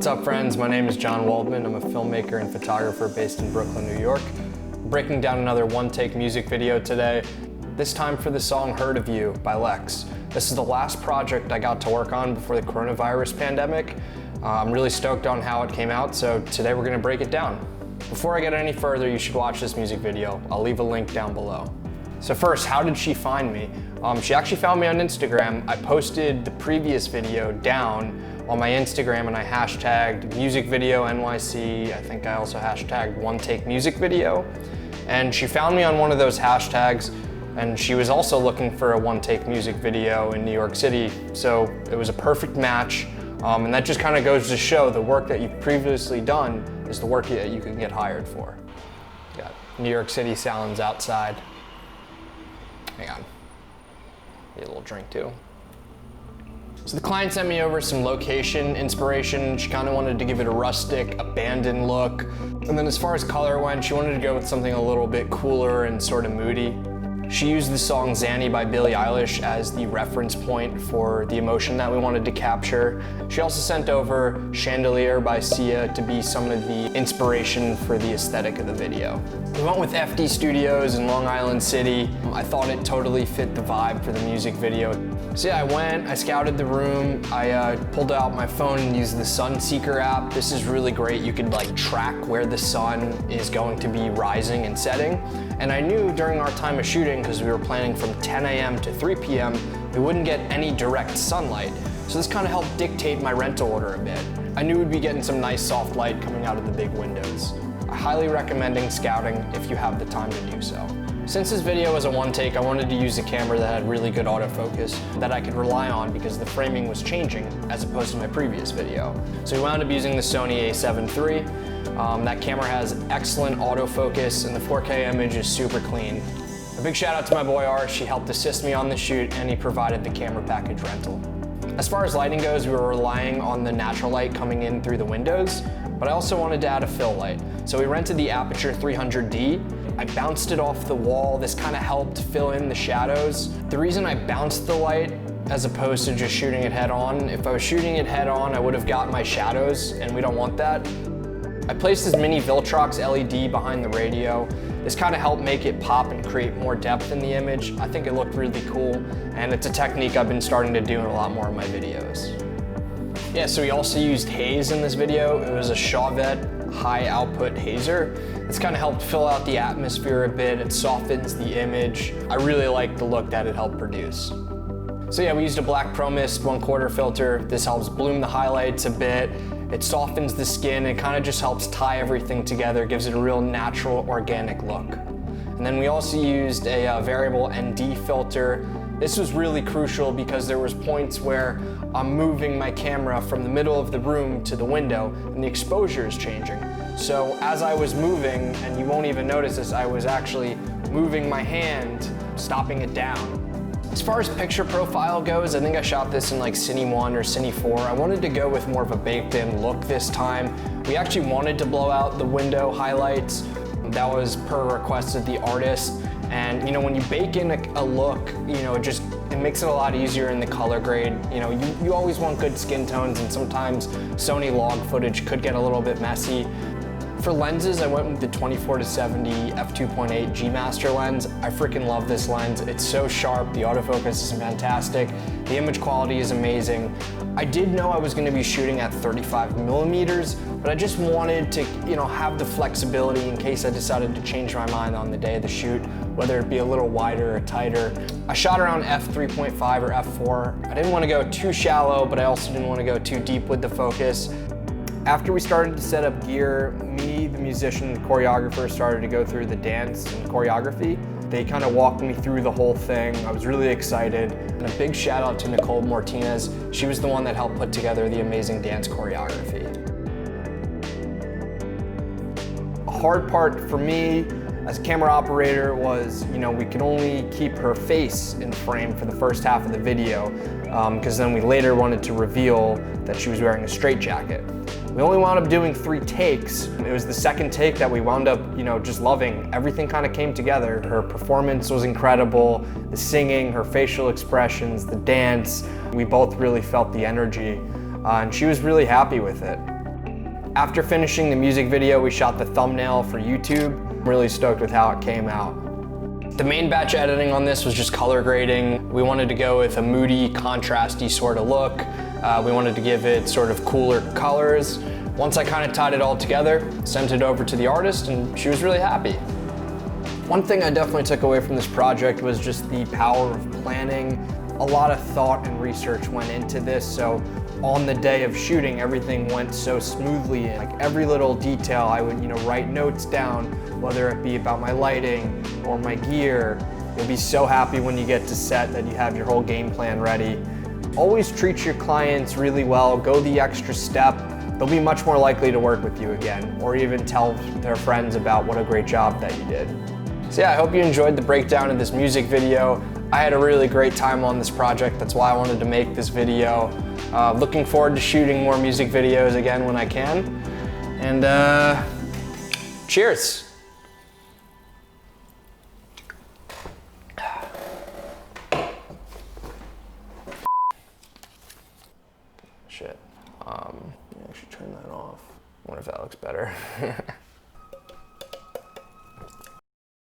What's up, friends? My name is John Waldman. I'm a filmmaker and photographer based in Brooklyn, New York. I'm breaking down another one-take music video today, this time for the song Heard of You by Lex. This is the last project I got to work on before the coronavirus pandemic. I'm really stoked on how it came out, so today we're gonna break it down. Before I get any further, you should watch this music video. I'll leave a link down below. So first, how did she find me? She actually found me on Instagram. I posted the previous video down on my Instagram and I hashtagged music video NYC. I think I also hashtagged one take music video. And she found me on one of those hashtags, and she was also looking for a one take music video in New York City. So it was a perfect match. And that just kind of goes to show the work that you've previously done is the work that you can get hired for. Got New York City sounds outside. Hang on, need a little drink too. So the client sent me over some location inspiration. She kind of wanted to give it a rustic, abandoned look. And then as far as color went, she wanted to go with something a little bit cooler and sort of moody. She used the song Zanny by Billie Eilish as the reference point for the emotion that we wanted to capture. She also sent over Chandelier by Sia to be some of the inspiration for the aesthetic of the video. We went with FD Studios in Long Island City. I thought it totally fit the vibe for the music video. So yeah, I scouted the room. I pulled out my phone and used the Sun Seeker app. This is really great. You could like track where the sun is going to be rising and setting. And I knew during our time of shooting, because we were planning from 10 a.m. to 3 p.m., we wouldn't get any direct sunlight. So this kind of helped dictate my rental order a bit. I knew we'd be getting some nice soft light coming out of the big windows. I highly recommend scouting if you have the time to do so. Since this video was a one take, I wanted to use a camera that had really good autofocus that I could rely on because the framing was changing as opposed to my previous video. So we wound up using the Sony a7 III. That camera has excellent autofocus and the 4K image is super clean. A big shout out to my boy Art. She helped assist me on the shoot and he provided the camera package rental. As far as lighting goes, we were relying on the natural light coming in through the windows, but I also wanted to add a fill light. So we rented the Aperture 300D. I bounced it off the wall. This kind of helped fill in the shadows. The reason I bounced the light as opposed to just shooting it head on, if I was shooting it head on, I would have got my shadows and we don't want that. I placed this mini Viltrox LED behind the radio. This kind of helped make it pop and create more depth in the image. I think it looked really cool, and it's a technique I've been starting to do in a lot more of my videos. Yeah, so we also used haze in this video. It was a Chauvet high output hazer. It's kind of helped fill out the atmosphere a bit. It softens the image. I really like the look that it helped produce. So yeah, we used a black Pro Mist 1/4 filter. This helps bloom the highlights a bit. It softens the skin. It kind of just helps tie everything together, gives it a real natural, organic look. And then we also used a variable ND filter. This was really crucial because there was points where I'm moving my camera from the middle of the room to the window and the exposure is changing. So as I was moving, and you won't even notice this, I was actually moving my hand, stopping it down. As far as picture profile goes, I think I shot this in like Cine 1 or Cine 4. I wanted to go with more of a baked in look this time. We actually wanted to blow out the window highlights. That was per request of the artist. And you know, when you bake in a look, you know, it makes it a lot easier in the color grade. You know, you always want good skin tones, and sometimes Sony log footage could get a little bit messy. For lenses, I went with the 24-70 f2.8 G Master lens. I freaking love this lens. It's so sharp, the autofocus is fantastic, the image quality is amazing. I did know I was gonna be shooting at 35 millimeters, but I just wanted to, you know, have the flexibility in case I decided to change my mind on the day of the shoot, whether it be a little wider or tighter. I shot around f3.5 or f4. I didn't want to go too shallow, but I also didn't want to go too deep with the focus. After we started to set up gear, me, the musician, the choreographer started to go through the dance and choreography. They kind of walked me through the whole thing. I was really excited. And a big shout out to Nicole Martinez. She was the one that helped put together the amazing dance choreography. A hard part for me as a camera operator was, you know, we could only keep her face in frame for the first half of the video, because then we later wanted to reveal that she was wearing a straitjacket. We only wound up doing 3 takes. It was the second take that we wound up, you know, just loving. Everything kind of came together. Her performance was incredible. The singing, her facial expressions, the dance. We both really felt the energy, and she was really happy with it. After finishing the music video, we shot the thumbnail for YouTube. I'm really stoked with how it came out. The main batch editing on this was just color grading. We wanted to go with a moody, contrasty sort of look. We wanted to give it sort of cooler colors. Once I kind of tied it all together, sent it over to the artist, and she was really happy. One thing I definitely took away from this project was just the power of planning. A lot of thought and research went into this, so on the day of shooting, everything went so smoothly. Like every little detail, I would write notes down, whether it be about my lighting or my gear. You'll be so happy when you get to set that you have your whole game plan ready. Always treat your clients really well, go the extra step. They'll be much more likely to work with you again, or even tell their friends about what a great job that you did. So yeah, I hope you enjoyed the breakdown of this music video. I had a really great time on this project. That's why I wanted to make this video. Looking forward to shooting more music videos again when I can. And cheers. Shit. Yeah, I should turn that off. I wonder if that looks better.